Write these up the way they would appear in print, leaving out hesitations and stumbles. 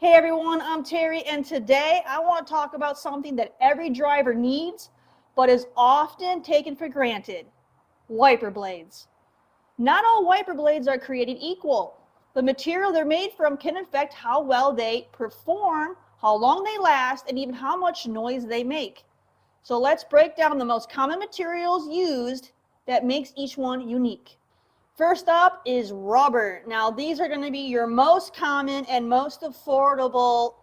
Hey everyone, I'm Terry, and today I want to talk about something that every driver needs, but is often taken for granted: wiper blades. Not all wiper blades are created equal. The material they're made from can affect how well they perform, how long they last, and even how much noise they make. So let's break down the most common materials used that makes each one unique. First up is rubber. Now these are going to be your most common and most affordable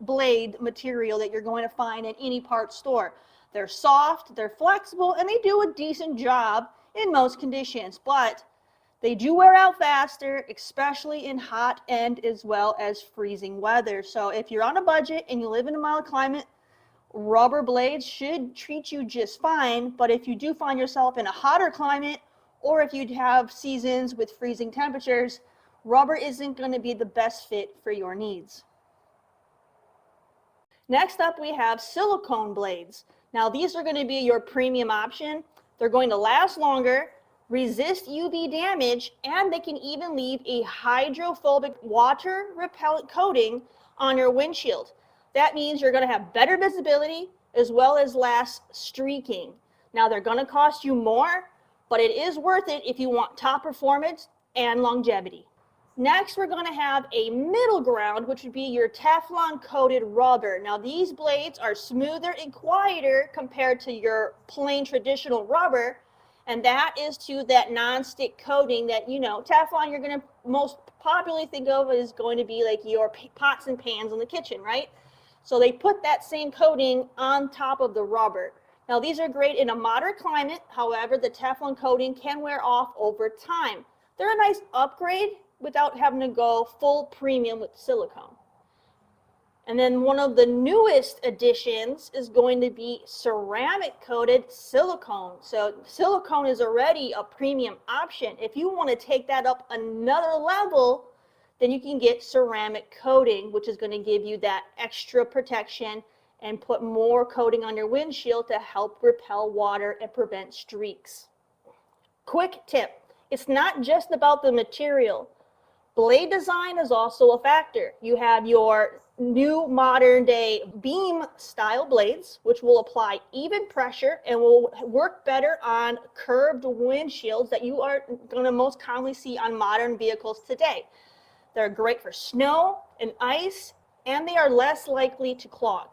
blade material that you're going to find in any parts store. They're soft, they're flexible, and they do a decent job in most conditions, but they do wear out faster, especially in hot and as well as freezing weather. So if you're on a budget and you live in a mild climate, rubber blades should treat you just fine, but if you do find yourself in a hotter climate, or if you have seasons with freezing temperatures, rubber isn't going to be the best fit for your needs. Next up, we have silicone blades. Now these are going to be your premium option. They're going to last longer, resist UV damage, and they can even leave a hydrophobic water repellent coating on your windshield. That means you're going to have better visibility as well as less streaking. Now they're going to cost you more, but it is worth it if you want top performance and longevity. Next, we're going to have a middle ground, which would be your Teflon coated rubber. Now these blades are smoother and quieter compared to your plain traditional rubber, and that is to that non-stick coating that, Teflon you're going to most popularly think of is going to be like your pots and pans in the kitchen, right? So they put that same coating on top of the rubber. Now these are great in a moderate climate. However, the Teflon coating can wear off over time. They're a nice upgrade without having to go full premium with silicone. And then one of the newest additions is going to be ceramic coated silicone. So silicone is already a premium option. If you want to take that up another level, then you can get ceramic coating, which is going to give you that extra protection and put more coating on your windshield to help repel water and prevent streaks. Quick tip, it's not just about the material. Blade design is also a factor. You have your new modern day beam style blades, which will apply even pressure and will work better on curved windshields that you are going to most commonly see on modern vehicles today. They're great for snow and ice, and they are less likely to clog.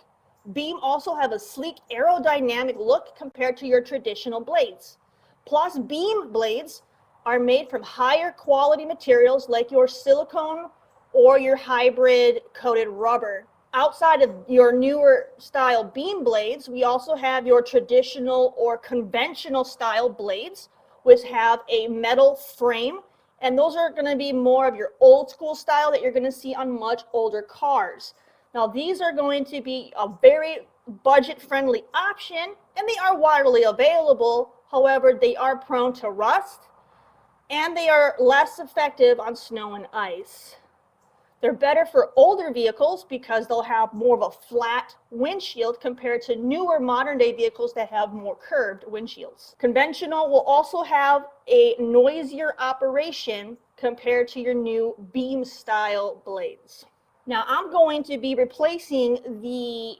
Beam also have a sleek aerodynamic look compared to your traditional blades. Plus, beam blades are made from higher quality materials like your silicone or your hybrid coated rubber. Outside of your newer style beam blades, we also have your traditional or conventional style blades, which have a metal frame, and those are going to be more of your old school style that you're going to see on much older cars. Now these are going to be a very budget-friendly option, and they are widely available. However, they are prone to rust, and they are less effective on snow and ice. They're better for older vehicles because they'll have more of a flat windshield compared to newer modern-day vehicles that have more curved windshields. Conventional will also have a noisier operation compared to your new beam-style blades. Now I'm going to be replacing the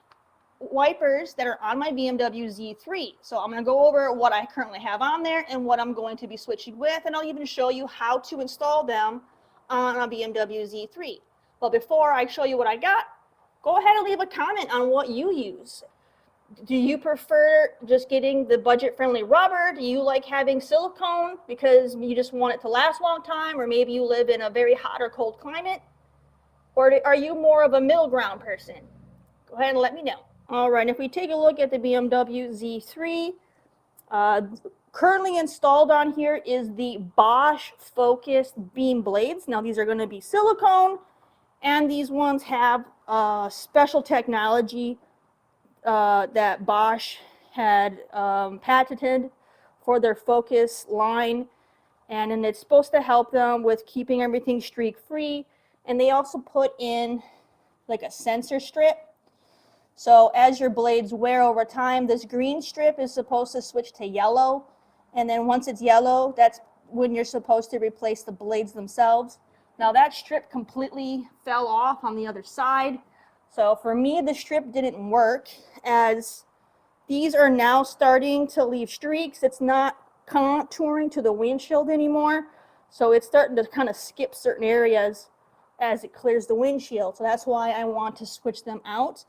wipers that are on my BMW Z3. So I'm going to go over what I currently have on there and what I'm going to be switching with, and I'll even show you how to install them on a BMW Z3. But before I show you what I got, go ahead and leave a comment on what you use. Do you prefer just getting the budget-friendly rubber? Do you like having silicone because you just want it to last a long time, or maybe you live in a very hot or cold climate? Or are you more of a middle ground person? Go ahead and let me know. All right, if we take a look at the BMW Z3, currently installed on here is the Bosch focused beam blades. Now these are going to be silicone, and these ones have special technology that Bosch had patented for their focus line, and it's supposed to help them with keeping everything streak free. And they also put in like a sensor strip. So as your blades wear over time, this green strip is supposed to switch to yellow. And then once it's yellow, that's when you're supposed to replace the blades themselves. Now that strip completely fell off on the other side. So for me, the strip didn't work, as these are now starting to leave streaks. It's not contouring to the windshield anymore. So it's starting to kind of skip certain areas as it clears the windshield. So that's why I want to switch them out.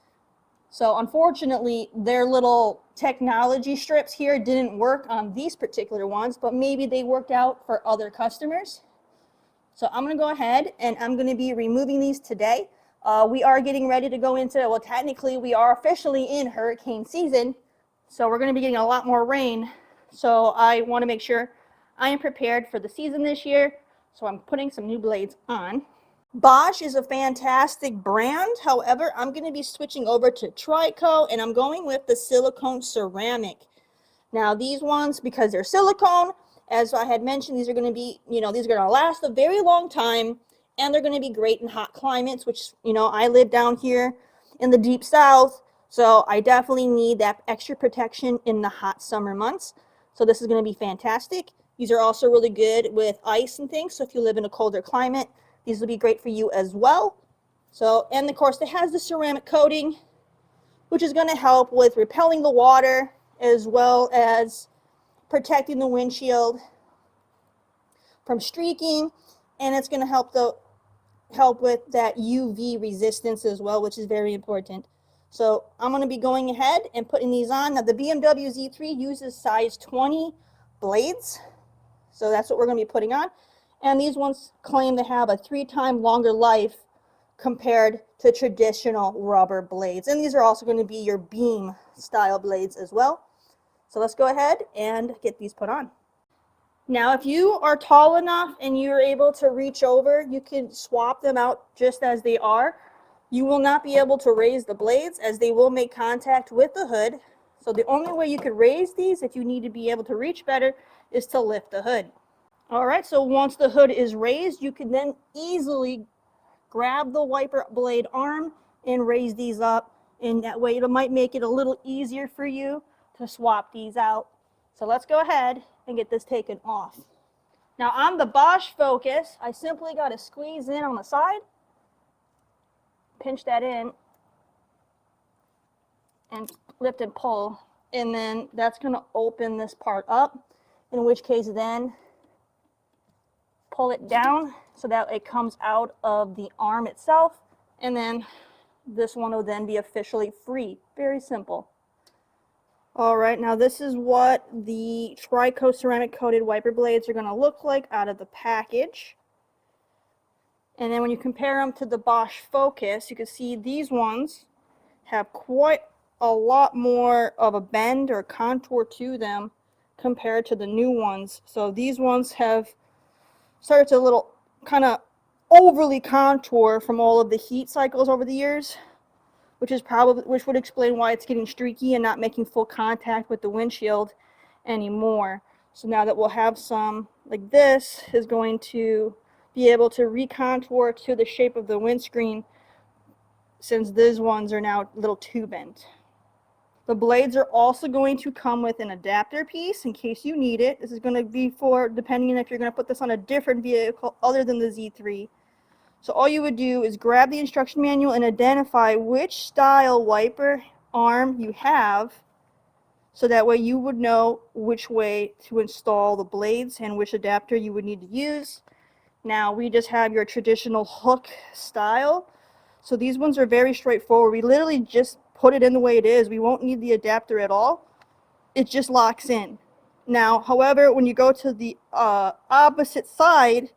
So unfortunately, their little technology strips here didn't work on these particular ones, but maybe they worked out for other customers. So I'm going to go ahead and I'm going to be removing these today. We are getting ready to go into, well, technically we are officially in hurricane season. So we're going to be getting a lot more rain. So I want to make sure I am prepared for the season this year. So I'm putting some new blades on. Bosch is a fantastic brand. However, I'm going to be switching over to TRICO, and I'm going with the silicone ceramic. Now these ones, because they're silicone, as I had mentioned, these are going to be, these are going to last a very long time, and they're going to be great in hot climates, which, I live down here in the deep south, so I definitely need that extra protection in the hot summer months. So this is going to be fantastic. These are also really good with ice and things, so if you live in a colder climate, these will be great for you as well. So, and of course, it has the ceramic coating, which is going to help with repelling the water as well as protecting the windshield from streaking, and it's going to help with that UV resistance as well, which is very important. So I'm going to be going ahead and putting these on. Now the BMW Z3 uses size 20 blades, so that's what we're going to be putting on. And these ones claim to have a 3-time longer life compared to traditional rubber blades. And these are also going to be your beam style blades as well. So let's go ahead and get these put on. Now, if you are tall enough and you're able to reach over, you can swap them out just as they are. You will not be able to raise the blades, as they will make contact with the hood. So the only way you could raise these, if you need to be able to reach better, is to lift the hood. All right, so once the hood is raised, you can then easily grab the wiper blade arm and raise these up. And that way it might make it a little easier for you to swap these out. So let's go ahead and get this taken off. Now on the Bosch Focus, I simply got to squeeze in on the side, pinch that in, and lift and pull. And then that's going to open this part up, in which case then pull it down so that it comes out of the arm itself, and then this one will then be officially free. Very simple. All right, now this is what the TRICO ceramic coated wiper blades are going to look like out of the package. And then when you compare them to the Bosch Focus, you can see these ones have quite a lot more of a bend or contour to them compared to the new ones. So these ones have started to a little kind of overly contour from all of the heat cycles over the years, which would explain why it's getting streaky and not making full contact with the windshield anymore. So now that we'll have some like this, is going to be able to recontour to the shape of the windscreen, since these ones are now a little too bent. The blades are also going to come with an adapter piece in case you need it. This is going to be for, depending on if you're going to put this on a different vehicle other than the Z3. So all you would do is grab the instruction manual and identify which style wiper arm you have, so that way you would know which way to install the blades and which adapter you would need to use. Now we just have your traditional hook style. So these ones are very straightforward. We literally just put it in the way it is. We won't need the adapter at all. It just locks in. Now, however, when you go to the opposite side,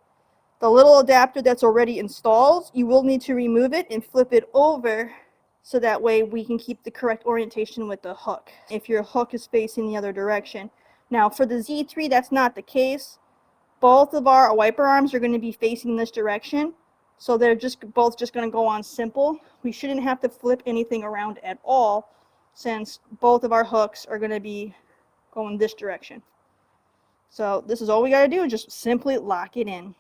the little adapter that's already installed, you will need to remove it and flip it over, so that way we can keep the correct orientation with the hook if your hook is facing the other direction. Now for the Z3, that's not the case. Both of our wiper arms are going to be facing this direction, so they're both just going to go on simple. We shouldn't have to flip anything around at all, since both of our hooks are going to be going this direction. So this is all we got to do, is just simply lock it in.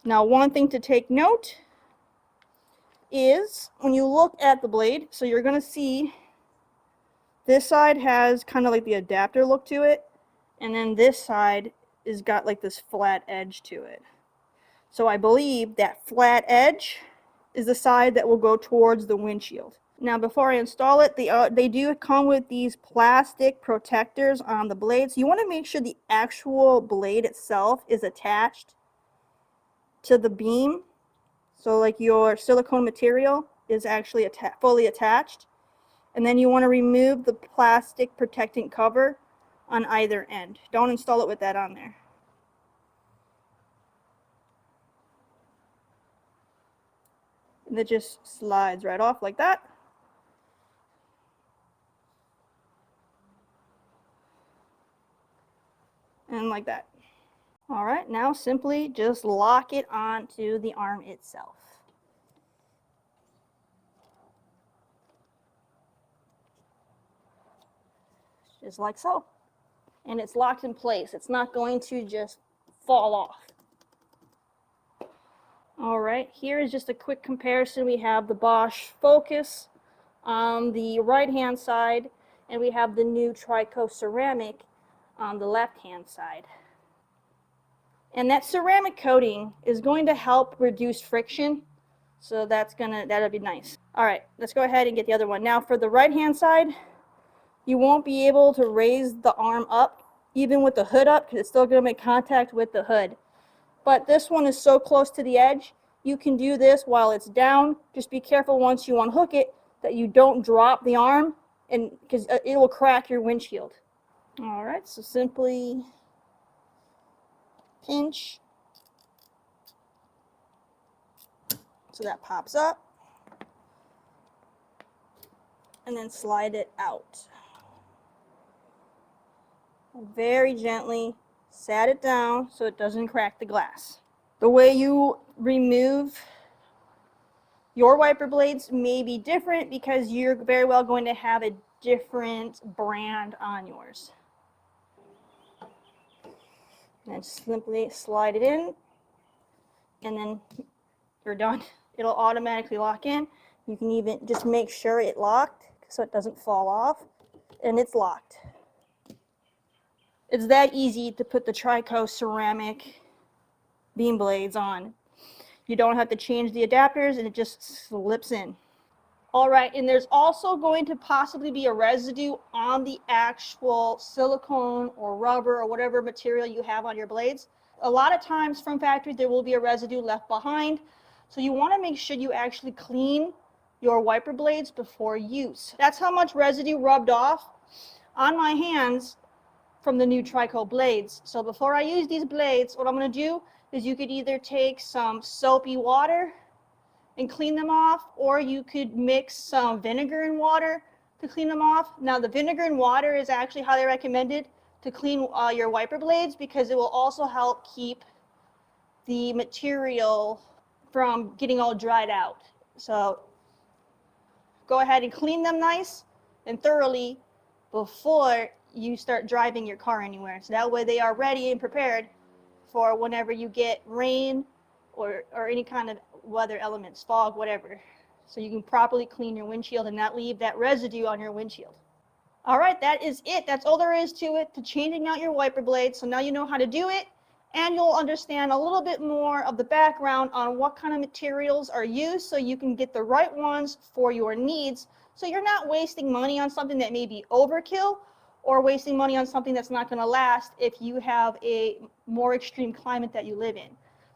Now one thing to take note is when you look at the blade, so you're going to see this side has kind of like the adapter look to it, and then this side is got like this flat edge to it. So I believe that flat edge is the side that will go towards the windshield. Now before I install it, they do come with these plastic protectors on the blades. You want to make sure the actual blade itself is attached to the beam. So like your silicone material is actually fully attached. And then you want to remove the plastic protecting cover on either end. Don't install it with that on there. And it just slides right off like that. And like that. All right, now simply just lock it onto the arm itself. Just like so. And it's locked in place. It's not going to just fall off. All right, here is just a quick comparison. We have the Bosch Focus on the right-hand side, and we have the new TRICO ceramic on the left-hand side. And that ceramic coating is going to help reduce friction, so that'll be nice. All right, let's go ahead and get the other one. Now for the right-hand side, you won't be able to raise the arm up, even with the hood up, because it's still going to make contact with the hood. But this one is so close to the edge, you can do this while it's down. Just be careful once you unhook it that you don't drop the arm, and because it will crack your windshield. All right, so simply pinch so that pops up, and then slide it out. Very gently sat it down so it doesn't crack the glass. The way you remove your wiper blades may be different because you're very well going to have a different brand on yours. And simply slide it in, and then you're done. It'll automatically lock in. You can even just make sure it locked so it doesn't fall off, and it's locked. It's that easy to put the TRICO ceramic beam blades on. You don't have to change the adapters, and it just slips in. All right, and there's also going to possibly be a residue on the actual silicone or rubber or whatever material you have on your blades. A lot of times from factory there will be a residue left behind, so you want to make sure you actually clean your wiper blades before use. That's how much residue rubbed off on my hands from the new TRICO blades. So before I use these blades, what I'm going to do is you could either take some soapy water and clean them off, or you could mix some vinegar and water to clean them off. Now the vinegar and water is actually highly recommended to clean your wiper blades because it will also help keep the material from getting all dried out. So go ahead and clean them nice and thoroughly before you start driving your car anywhere. So that way they are ready and prepared for whenever you get rain or any kind of weather elements, fog, whatever. So you can properly clean your windshield and not leave that residue on your windshield. All right, that is it. That's all there is to it, to changing out your wiper blades. So now you know how to do it, and you'll understand a little bit more of the background on what kind of materials are used so you can get the right ones for your needs, so you're not wasting money on something that may be overkill or wasting money on something that's not going to last if you have a more extreme climate that you live in.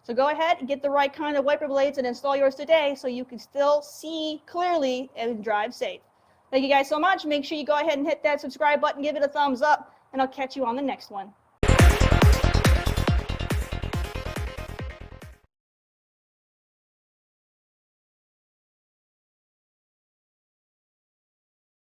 So go ahead and get the right kind of wiper blades and install yours today so you can still see clearly and drive safe. Thank you guys so much. Make sure you go ahead and hit that subscribe button, give it a thumbs up, and I'll catch you on the next one.